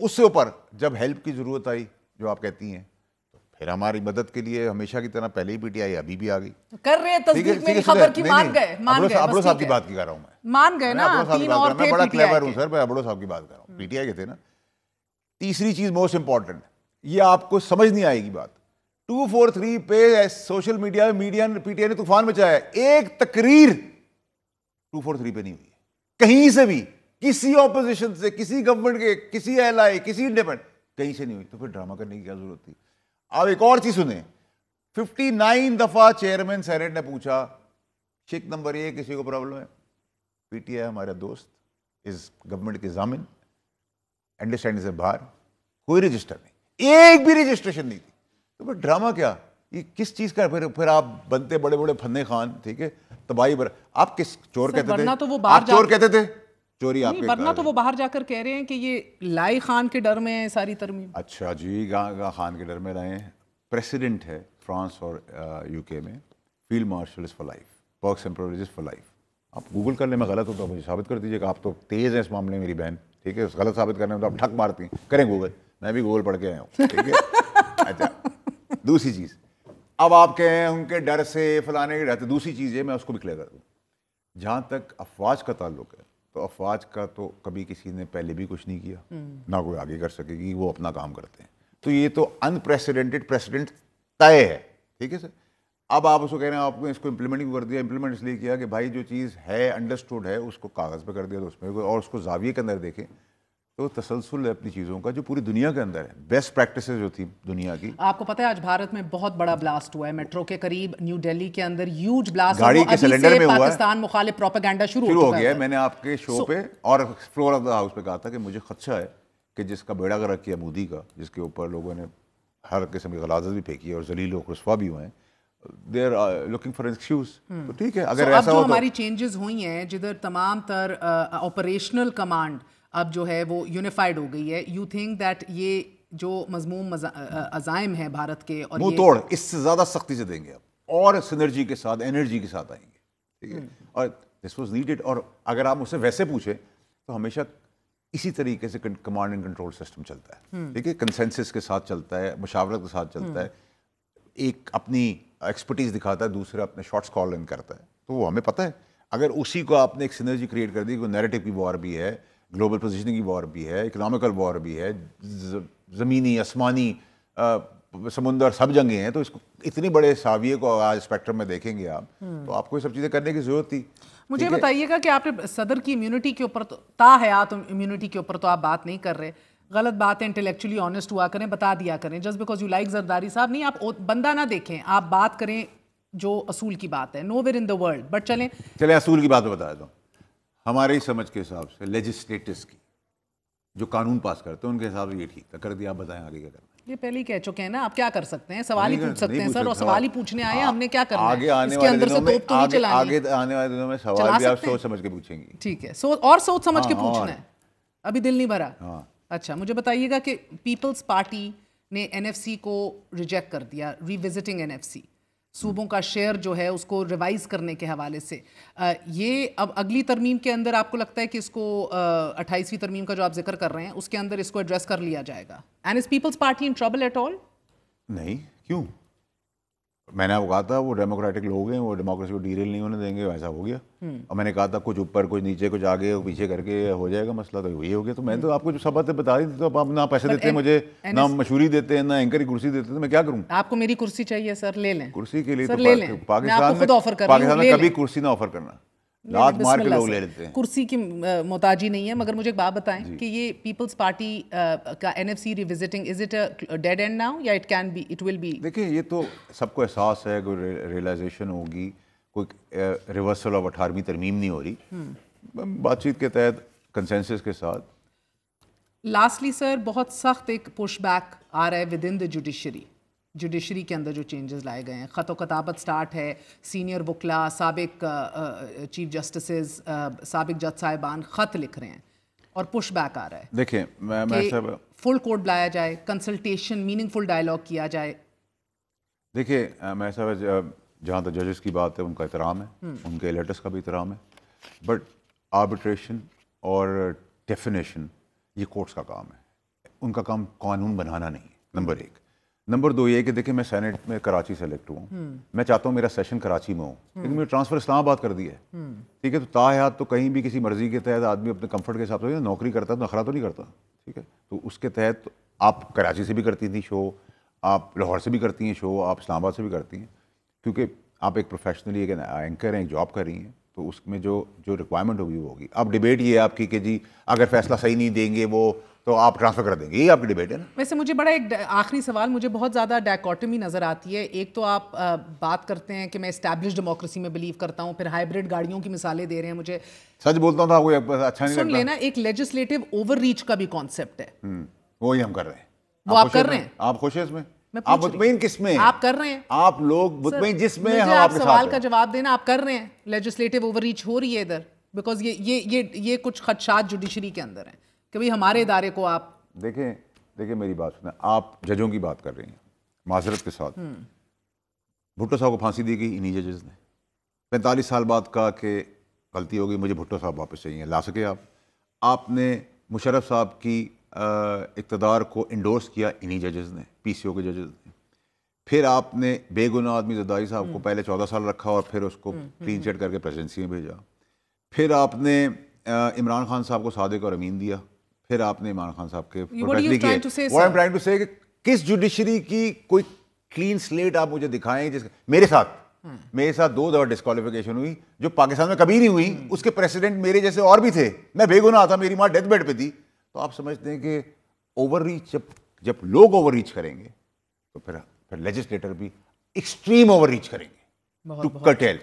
اس سے اوپر جب ہیلپ کی ضرورت آئی جو آپ کہتی ہیں تو پھر ہماری مدد کے لیے ہمیشہ کی طرح پہلے ہی پی ٹی آئی ابھی بھی آ گئی کر رہے ہیں تصدیق میری خبر کی. مان گئے ابڑو صاحب کی بات کی کر رہا ہوں مان گئے نا. تین اور میں بڑا کلیور ہوں سر, میں ابڑو صاحب کی بات کر رہا ہوں. پی ٹی آئی کے تھے نا. تیسری چیز موسٹ امپورٹنٹ, یہ آپ کو سمجھ نہیں آئے گی بات, 243 پہ سوشل میڈیا میں میڈیا پی ٹی آئی نے طوفان مچایا ہے. ایک تقریر 243 پہ نہیں ہوئی ہے کہیں سے بھی, کسی اپوزیشن سے, کسی گورنمنٹ کے, کسی ایل آئی, کسی انڈیپینڈنٹ, کہیں سے نہیں ہوئی. تو پھر ڈرامہ کرنے کی کیا ضرورت تھی؟ آپ ایک اور چیز سنیں, 59 دفعہ چیئرمین سینیٹ نے پوچھا شک نمبر 1 کسی کو پرابلم ہے؟ پی ٹی آئی ہمارا دوست, اس گورنمنٹ کے ضامن, انڈرسٹینڈنگ سے باہر, کوئی رجسٹر نہیں, ایک بھی رجسٹریشن نہیں تھی. تو پھر ڈرامہ کیا, یہ کس چیز کا؟ پھر آپ بنتے بڑے بڑے فنے خان, ٹھیک ہے, تباہی پر. آپ کس چور کہتے تھے؟ آپ چور کہتے تھے, چوری آپ کے, ورنہ تو وہ باہر جا کر کہہ رہے ہیں کہ یہ لائی خان کے ڈر میں ہے ساری ترمیم. اچھا جی, خان کے ڈر میں رہے ہیں. پریسیڈنٹ ہے فرانس اور یو کے میں, field marshal is for life, perks and privileges for life. آپ گوگل کر لیں, میں غلط ہوتا مجھے ثابت کر دیجیے گا. آپ تو تیز ہیں اس معاملے میں میری بہن, ٹھیک ہے, غلط ثابت کرنے میں تو آپ ٹھک مارتی ہیں. کریں گوگل, میں بھی گوگل پڑھ کے آیا ہوں, ٹھیک ہے. اچھا, دوسری چیز, اب آپ کہیں ان کے ڈر سے, فلانے کے ڈر سے. دوسری چیز یہ میں اس کو بھی کلیئر کر دوں, جہاں تک افواج کا تعلق ہے تو افواج کا تو کبھی کسی نے پہلے بھی کچھ نہیں کیا, نہ کوئی آگے کر سکے گی, وہ اپنا کام کرتے ہیں. تو یہ تو انپریسیڈنٹڈ پریسیڈنٹ طے ہے, ٹھیک ہے سر. اب آپ اس کو کہہ رہے ہیں آپ کو اس کو امپلیمنٹ کیوں کر دیا؟ امپلیمنٹ اس لیے کیا کہ بھائی جو چیز ہے انڈرسٹوڈ ہے اس کو کاغذ پہ کر دیا تو اس میں, اور اس کو زاویے کے اندر دیکھیں تو تسلسل ہے اپنی چیزوں کا جو پوری دنیا کے اندر ہے, بیسٹ پریکٹسز جو تھی دنیا کی. آپ کو پتہ ہے آج بھارت میں بہت بڑا بلاسٹ ہوا ہے میٹرو کے قریب, نیو دہلی کے اندر ہیوج بلاسٹ, گاڑی کے سلنڈر میں ہوا ہے, پاکستان مخالف پروپیگنڈا شروع ہو گیا ہے. میں نے آپ کے شو پہ اور فلور آف دا ہاؤس پہ کہا تھا کہ مجھے خدشہ ہے کہ جس کا بیڑا غرق کیا مودی کا, جس کے اوپر لوگوں نے ہر قسم کی غلاظت بھی پھینکی ہے اور ذلیل و رسوا بھی ہوئے ہیں, they are looking for an excuse. تو ٹھیک ہے, اگر ایسا ہو تو ہماری چینجز ہوئی ہیں جدھر تمام تر آپریشنل کمانڈ اب جو ہے وہ یونیفائڈ ہو گئی ہے. یو تھنک دیٹ یہ جو مضموم عزائم ہے بھارت کے, اور منہ توڑ اس سے زیادہ سختی سے دیں گے آپ, اور سنرجی کے ساتھ, انرجی کے ساتھ آئیں گے, ٹھیک ہے. اور دس واز نیڈیڈ. اور اگر آپ مجھ سے ویسے پوچھیں تو ہمیشہ اسی طریقے سے کمانڈ اینڈ کنٹرول سسٹم چلتا ہے, ٹھیک ہے, کنسنسس کے ساتھ چلتا ہے, مشاورت کے ساتھ چلتا ہے. ایک اپنی ایکسپرٹیز دکھاتا ہے, دوسرا اپنے شارٹس کال ان کرتا ہے. تو وہ ہمیں پتہ ہے, اگر اسی کو آپ نے ایک سنرجی کریٹ کر دی, کوئی نیریٹو کی وار بھی ہے, گلوبل پوزیشننگ کی وار بھی ہے, اکنامیکل وار بھی ہے, زمینی آسمانی سمندر سب جنگیں ہیں, تو اس کو اتنی بڑے ساویے کو آج اسپیکٹرم میں دیکھیں گے آپ, تو آپ کو یہ سب چیزیں کرنے کی ضرورت تھی. مجھے بتائیے گا کہ آپ نے صدر کی امیونٹی کے اوپر, تا حیات امیونٹی کے اوپر تو آپ بات نہیں کر رہے. غلط بات ہے, انٹلیکچولی آنیسٹ ہوا کریں, بتا دیا کریں. Just because you like Zardari صاحب, نہیں آپ بندہ نہ دیکھیں, آپ بات کریں جو اصول کی بات ہے. Nowhere in the world, but چلیں اصول کی بات میں بتا دیتا ہوں. ہماری سمجھ کے حساب سے لیجسلیٹرز کی جو قانون پاس کرتے ہیں ان کے حساب سے یہ ٹھیک تھا, کر دیا. آپ بتائیں آگے کیا کرنا ہے. یہ پہلے ہی کہہ چکے ہیں نا, آپ کیا کر سکتے ہیں, سوال ہی پوچھ سکتے ہیں سر, اور سوال ہی پوچھنے آئے ہیں, ہم نے کیا کرنا ہے, اس کے اندر سے توپ تو نہیں چلانی. آگے آنے والے دنوں میں سوال بھی آپ سوچ سمجھ کے پوچھیں گی, ٹھیک ہے, اور سوچ سمجھ کے پوچھنا ہے, ابھی دل نہیں بھرا. اچھا, مجھے بتائیے گا کہ پیپلز پارٹی نے این ایف سی کو ریجیکٹ کر دیا, ری وزٹنگ این ایف سی, صوبوں کا شیئر جو ہے اس کو ریوائز کرنے کے حوالے سے. یہ اب اگلی ترمیم کے اندر آپ کو لگتا ہے کہ اس کو 28ویں ترمیم کا جو آپ ذکر کر رہے ہیں اس کے اندر اس کو ایڈریس کر لیا جائے گا؟ And is Peoples Party in trouble at all? نہیں, کیوں؟ میں نے آپ کو کہا تھا وہ ڈیموکریٹک لوگ ہیں, وہ ڈیموکریسی کو ڈیریل نہیں ہونے دیں گے, ویسا ہو گیا. اور میں نے کہا تھا کچھ اوپر کچھ نیچے کچھ آگے پیچھے کر کے ہو جائے گا مسئلہ, تو وہی ہو گیا. تو میں تو آپ کو جو سب باتیں بتا رہی تھی, تو آپ نہ پیسے دیتے ہیں مجھے, نہ مشہوری دیتے ہیں, نہ اینکر کی کرسی دیتے ہیں, تو میں کیا کروں؟ آپ کو میری کرسی چاہیے سر, لے لیں. کرسی کے لیے تو پاکستان میں کبھی کرسی نہ آفر کرنا, لات مار کے لوگ لے لیتے ہیں. کرسی کی محتاجی نہیں ہے. مگر مجھے ایک بات بتائیں کہ یہ پیپلز پارٹی کا N F C revisiting, is it a dead end now یا اٹ ول بی؟ دیکھیں, یہ تو سب کو احساس ہے, کوئی ریئلائزیشن ہوگی, کوئی ریورسل آف 18ویں ترمیم نہیں ہو رہی, بات چیت کے تحت کنسنسس کے ساتھ. لاسٹلی سر, بہت سخت ایک پش بیک آ رہا ہے ود ان دا جوڈیشری کے اندر جو چینجز لائے گئے ہیں. خط و کتابت سٹارٹ ہے, سینئر وکلا, سابق چیف جسٹسز, سابق جج صاحبان خط لکھ رہے ہیں اور پش بیک آ رہا ہے. دیکھیں, میں سب فل کورٹ بلایا جائے, کنسلٹیشن, میننگ فل ڈائلاگ کیا جائے. دیکھیں میں سب جہاں تک ججز کی بات ہے ان کا احترام ہے, ان کے لیٹرس کا بھی احترام ہے, بٹ آربیٹریشن اور ڈیفینیشن یہ کورٹس کا کام ہے. ان کا کام قانون بنانا نہیں ہے، نمبر 1۔ نمبر 2 یہ کہ دیکھیں میں سینٹ میں کراچی سے الیکٹ ہوں، میں چاہتا ہوں میرا سیشن کراچی میں ہو، لیکن میں ٹرانسفر اسلام آباد کر دیا ہے، ٹھیک ہے، تو تاحیات تو کہیں بھی کسی مرضی کے تحت آدمی اپنے کمفرٹ کے حساب سے نوکری کرتا ہے تو نخرہ تو نہیں کرتا، ٹھیک ہے، تو اس کے تحت آپ کراچی سے بھی کرتی تھی شو، آپ لاہور سے بھی کرتی ہیں شو، آپ اسلام آباد سے بھی کرتی ہیں، کیونکہ آپ ایک پروفیشنلی ایک اینکر ہیں، ایک جاب کر رہی ہیں، تو اس میں جو ریکوائرمنٹ ہوگی وہ ہوگی۔ اب ڈیبیٹ یہ ہے آپ کی کہ جی اگر فیصلہ صحیح نہیں دیں گے وہ تو آپ ٹرانسفر کر دیں گے، یہ آپ کی ڈیبیٹ ہے نا۔ ویسے مجھے بڑا ایک آخری سوال، مجھے بہت زیادہ ڈائکوٹمی نظر آتی ہے۔ ایک تو آپ بات کرتے ہیں کہ میں اسٹیبلش ڈیموکریسی میں بلیو کرتا ہوں، پھر ہائبرڈ گاڑیوں کی مثالیں دے رہے ہیں، مجھے سچ بولتا ہوں تو آپ کو اچھا نہیں لگتا۔ سن لینا، ایک لیجسلیٹو اوور ریچ کا بھی کانسیپٹ ہے، وہی ہم کر رہے ہیں۔ وہ آپ کر رہے ہیں، آپ خوش ہیں اس میں؟ آپ مطمئن کس میں ہیں؟ آپ کر رہے ہیں، آپ لوگ مطمئن جس میں ہم آپ آپ کے ساتھ سوال کا جواب دینا، آپ کر رہے ہیں لیجسلیٹو اوور ریچ ہو رہی ہے ادھر، بیکاز یہ کچھ خدشات جوڈیشری کے اندر ہیں کہ بھئی ہمارے ادارے کو آپ دیکھیں میری بات سنیں، آپ ججوں کی بات کر رہی ہیں، معذرت کے ساتھ بھٹو صاحب کو پھانسی دی گئی انہی ججز نے، 45 سال بعد کہا کہ غلطی ہو گئی، مجھے بھٹو صاحب واپس چاہیے، لا سکے آپ نے مشرف صاحب کی اقتدار کو انڈورس کیا انہی ججز نے، پی سی او کے ججز نے، پھر آپ نے بے گناہ آدمی زرداری صاحب کو پہلے 14 سال رکھا اور پھر اس کو کلین چٹ کر کے پریزیڈنسی میں بھیجا، پھر آپ نے عمران خان صاحب کو صادق اور امین دیا، پھر آپ نے عمران خان صاحب کے کہ کس جوڈیشری کی کوئی کلین سلیٹ آپ مجھے دکھائیں جس میرے ساتھ 2 دفعہ ڈسکوالیفیکیشن ہوئی جو پاکستان میں کبھی نہیں ہوئی، اس کے پریسیڈنٹ میرے جیسے اور بھی تھے، میں بے گناہ تھا، میری ماں ڈیتھ بیڈ پہ تھی، تو آپ سمجھتے ہیں کہ اوور ریچ جب لوگ اوور ریچ کریں گے تو پھر لیجسلیٹر بھی ایکسٹریم اوور ریچ کریں گے ٹو کرٹیل۔